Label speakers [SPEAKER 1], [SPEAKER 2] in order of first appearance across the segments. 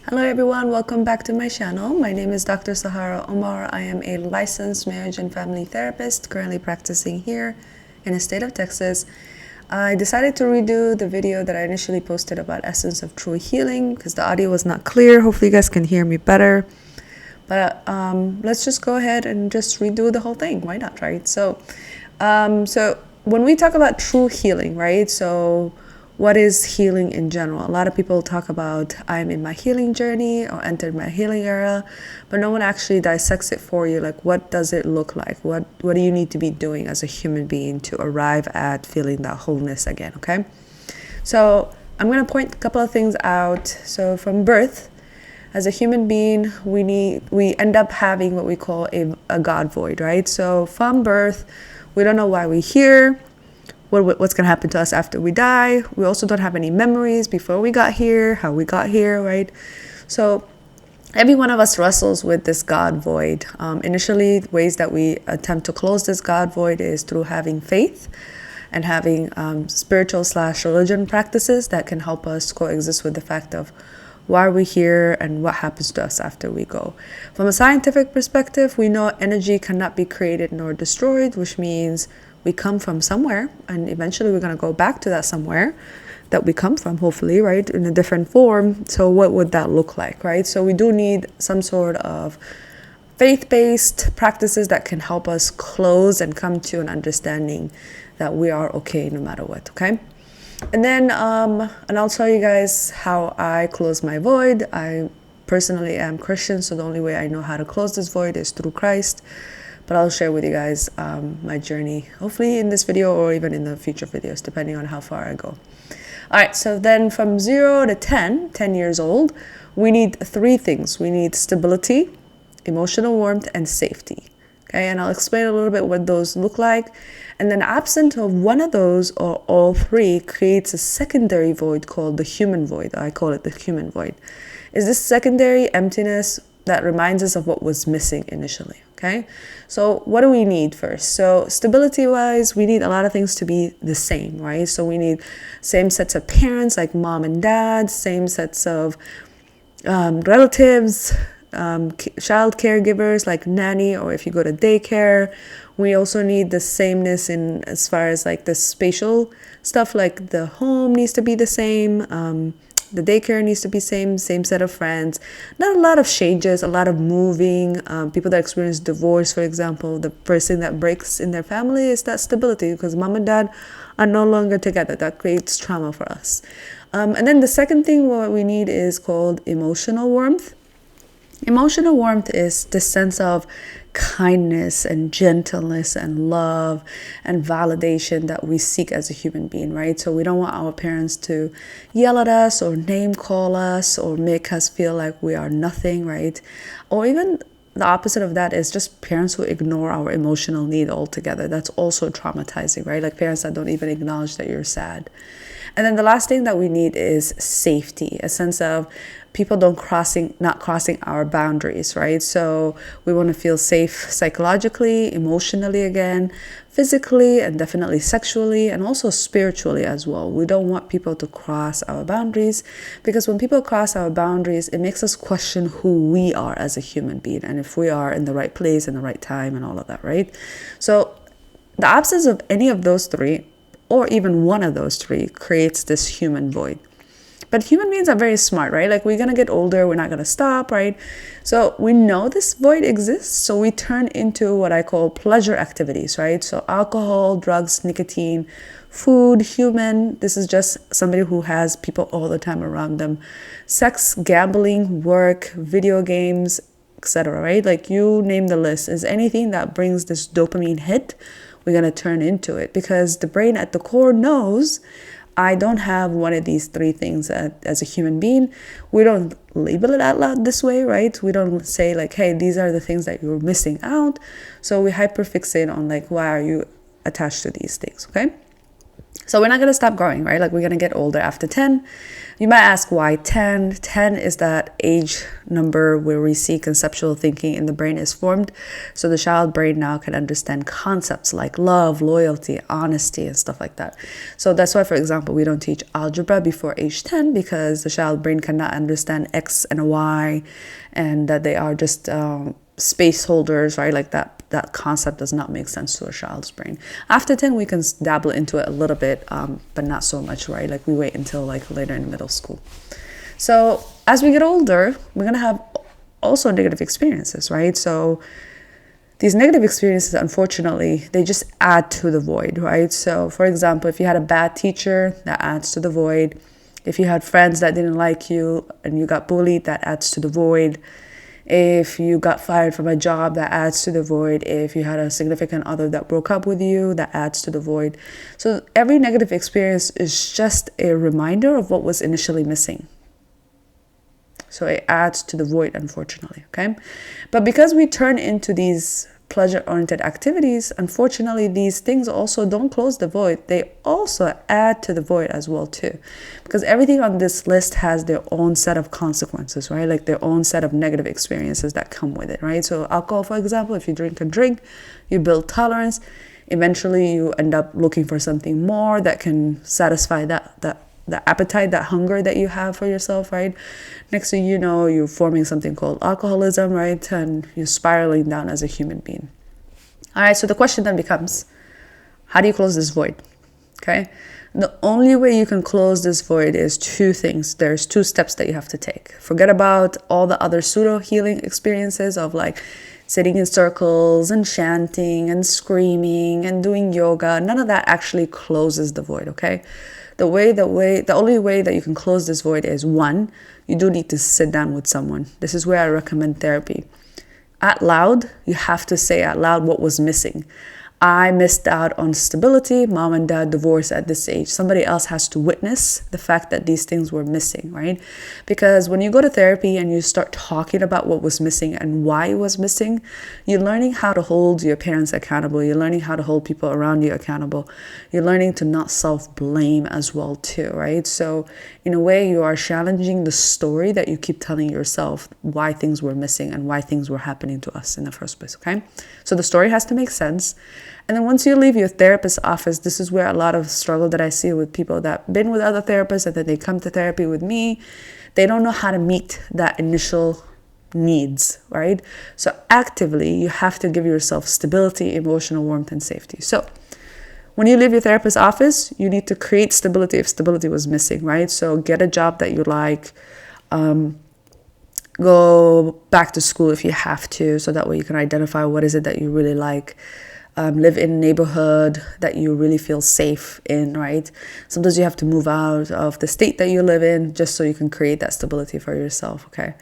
[SPEAKER 1] Hello everyone, welcome back to my channel. My name is Dr. Sahara Omar. I am a licensed marriage and family therapist currently practicing here in the state of Texas. I decided to redo the video that I initially posted about essence of true healing because the audio was not clear. Hopefully you guys can hear me better. But let's just go ahead and just redo the whole thing. Why not, right? So when we talk about true healing, right? So what is healing in general? A lot of people talk about I'm in my healing journey or entered my healing era, but no one actually dissects it for you. Like, what does it look like? What do you need to be doing as a human being to arrive at feeling that wholeness again? Okay, so I'm going to point a couple of things out. So from birth, as a human being, we end up having what we call a God void, right? So from birth, we don't know why we're here, what's going to happen to us after we die. We also don't have any memories before we got here, how we got here, right? So every one of us wrestles with this God void. Initially, ways that we attempt to close this God void is through having faith and having spiritual/religion practices that can help us coexist with the fact of why are we here and what happens to us after we go. From a scientific perspective, we know energy cannot be created nor destroyed, which means we come from somewhere and eventually we're going to go back to that somewhere that we come from, hopefully, right, in a different form. So what would that look like, right? So we do need some sort of faith-based practices that can help us close and come to an understanding that we are okay no matter what, okay? And then and I'll tell you guys how I close my void. I personally am Christian, so the only way I know how to close this void is through Christ. But I'll share with you guys my journey, hopefully in this video or even in the future videos, depending on how far I go. All right, so then from 0 to 10 years old, we need three things. We need stability, emotional warmth, and safety. Okay, and I'll explain a little bit what those look like. And then absent of one of those or all three creates a secondary void called the human void. I call it the human void. Is this secondary emptiness that reminds us of what was missing initially, okay? So what do we need first? So stability-wise, we need a lot of things to be the same, right? So we need same sets of parents, like mom and dad, same sets of relatives, child caregivers like nanny, or if you go to daycare. We also need the sameness in as far as like the spatial stuff, like the home needs to be the same, the daycare needs to be same set of friends. Not a lot of changes, a lot of moving. People that experience divorce, for example, the first thing that breaks in their family is that stability, because mom and dad are no longer together. That creates trauma for us. And then the second thing what we need is called emotional warmth. Emotional warmth is the sense of kindness and gentleness and love and validation that we seek as a human being, right? So we don't want our parents to yell at us or name call us or make us feel like we are nothing, right? Or even the opposite of that is just parents who ignore our emotional need altogether. That's also traumatizing, right? Like parents that don't even acknowledge that you're sad. And then the last thing that we need is safety, a sense of people not crossing our boundaries, right? So we want to feel safe psychologically, emotionally again, physically, and definitely sexually, and also spiritually as well. We don't want people to cross our boundaries, because when people cross our boundaries, it makes us question who we are as a human being and if we are in the right place and the right time and all of that, right? So the absence of any of those three, or even one of those three, creates this human void. But human beings are very smart, right? Like, we're going to get older. We're not going to stop, right? So we know this void exists. So we turn into what I call pleasure activities, right? So alcohol, drugs, nicotine, food, human. This is just somebody who has people all the time around them. Sex, gambling, work, video games, etc., right? Like, you name the list. Is anything that brings this dopamine hit, we're going to turn into it, because the brain at the core knows I don't have one of these three things as a human being. We don't label it out loud this way, right? We don't say like, hey, these are the things that you're missing out. So we hyperfixate on like, why are you attached to these things, okay? So we're not going to stop growing, right? Like we're going to get older after 10. You might ask why 10? 10 is that age number where we see conceptual thinking in the brain is formed. So the child brain now can understand concepts like love, loyalty, honesty, and stuff like that. So that's why, for example, we don't teach algebra before age 10, because the child brain cannot understand X and Y, and that they are just space holders, right? Like that concept does not make sense to a child's brain. After 10, we can dabble into it a little bit, but not so much, right? Like we wait until like later in middle school. So as we get older, we're going to have also negative experiences, right? So these negative experiences, unfortunately, they just add to the void, right? So for example, if you had a bad teacher, that adds to the void. If you had friends that didn't like you and you got bullied, that adds to the void. If you got fired from a job, that adds to the void. If you had a significant other that broke up with you, that adds to the void. So every negative experience is just a reminder of what was initially missing. So it adds to the void, unfortunately, okay? But because we turn into these pleasure-oriented activities, unfortunately, these things also don't close the void. They also add to the void as well, too. Because everything on this list has their own set of consequences, right? Like their own set of negative experiences that come with it, right? So alcohol, for example, if you drink a drink, you build tolerance. Eventually, you end up looking for something more that can satisfy the appetite, that hunger that you have for yourself, right? Next thing you know, you're forming something called alcoholism, right? And you're spiraling down as a human being. All right, so the question then becomes, how do you close this void? Okay, the only way you can close this void is two things. There's two steps that you have to take. Forget about all the other pseudo-healing experiences of like sitting in circles and chanting and screaming and doing yoga. None of that actually closes the void, okay? The only way that you can close this void is, one, you do need to sit down with someone. This is where I recommend therapy. Out loud, you have to say out loud what was missing. I missed out on stability. Mom and dad divorced at this age. Somebody else has to witness the fact that these things were missing, right? Because when you go to therapy and you start talking about what was missing and why it was missing, you're learning how to hold your parents accountable. You're learning how to hold people around you accountable. You're learning to not self-blame as well too, right? So in a way, you are challenging the story that you keep telling yourself why things were missing and why things were happening to us in the first place, okay? So the story has to make sense. And then once you leave your therapist's office, this is where a lot of struggle that I see with people that have been with other therapists and then they come to therapy with me. They don't know how to meet that initial needs, right? So actively, you have to give yourself stability, emotional warmth, and safety. So when you leave your therapist's office, you need to create stability if stability was missing, right? So get a job that you like. Go back to school if you have to, so that way you can identify what is it that you really like. Live in a neighborhood that you really feel safe in, right? Sometimes you have to move out of the state that you live in just so you can create that stability for yourself, okay?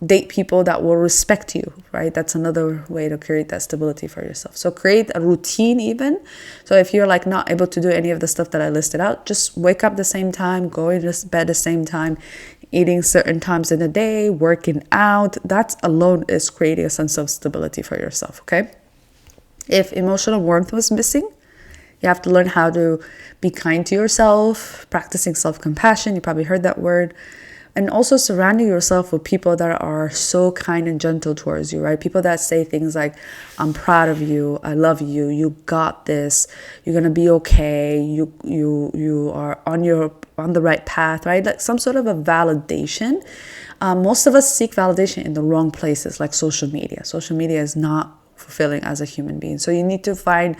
[SPEAKER 1] Date people that will respect you, right? That's another way to create that stability for yourself. So create a routine even. So if you're like not able to do any of the stuff that I listed out, just wake up the same time, go to bed the same time, eating certain times in the day, working out. That alone is creating a sense of stability for yourself, okay? If emotional warmth was missing, you have to learn how to be kind to yourself, practicing self-compassion. You probably heard that word. And also surrounding yourself with people that are so kind and gentle towards you, right? People that say things like, I'm proud of you, I love you, you got this, you're gonna be okay, you are on the right path, right? Like some sort of a validation. Most of us seek validation in the wrong places, like social media. Social media is not fulfilling as a human being. So you need to find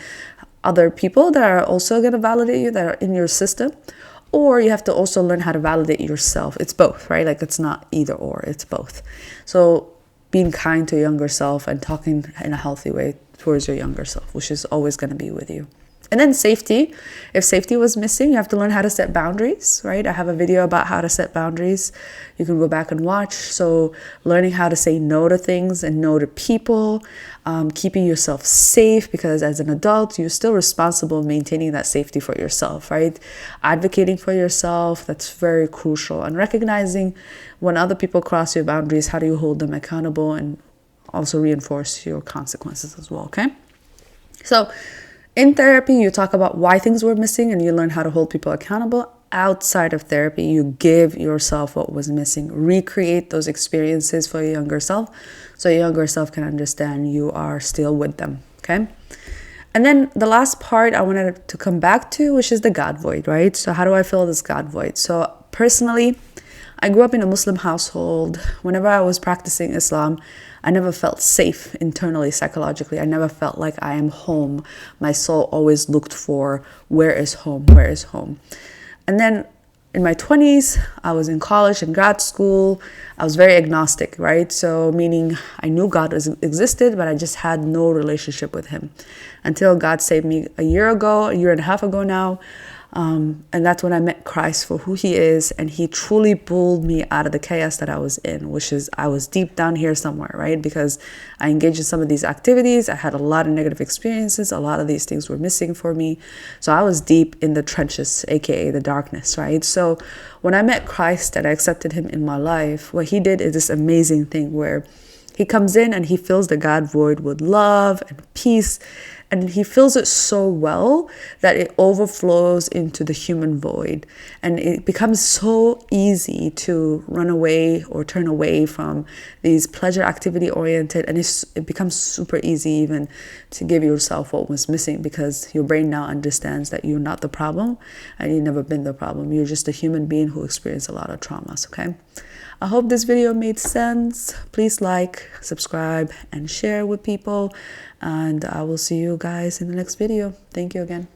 [SPEAKER 1] other people that are also going to validate you, that are in your system, or you have to also learn how to validate yourself. It's both, right? Like it's not either or, it's both. So being kind to your younger self and talking in a healthy way towards your younger self, which is always going to be with you. And then safety. If safety was missing, you have to learn how to set boundaries, right? I have a video about how to set boundaries. You can go back and watch. So learning how to say no to things and no to people, keeping yourself safe, because as an adult, you're still responsible maintaining that safety for yourself, right? Advocating for yourself, that's very crucial. And recognizing when other people cross your boundaries, how do you hold them accountable and also reinforce your consequences as well, okay? So In therapy, you talk about why things were missing and you learn how to hold people accountable. Outside of therapy, you give yourself what was missing. Recreate those experiences for your younger self so your younger self can understand you are still with them, okay? And then the last part I wanted to come back to, which is the God void, right? So how do I fill this God void? So personally, I grew up in a Muslim household. Whenever I was practicing Islam, I never felt safe internally, psychologically. I never felt like I am home. My soul always looked for, where is home? Where is home? And then in my 20s, I was in college and grad school. I was very agnostic, right? So meaning I knew God existed, but I just had no relationship with him until God saved me a year and a half ago now. And that's when I met Christ for who he is. And he truly pulled me out of the chaos that I was in, which is I was deep down here somewhere, right? Because I engaged in some of these activities. I had a lot of negative experiences. A lot of these things were missing for me. So I was deep in the trenches, aka the darkness, right? So when I met Christ and I accepted him in my life, what he did is this amazing thing where he comes in and he fills the God void with love and peace. And he fills it so well that it overflows into the human void. And it becomes so easy to run away or turn away from these pleasure activity oriented. And it becomes super easy even to give yourself what was missing because your brain now understands that you're not the problem and you've never been the problem. You're just a human being who experienced a lot of traumas, okay? I hope this video made sense. Please like, subscribe, and share with people. And I will see you guys in the next video. Thank you again.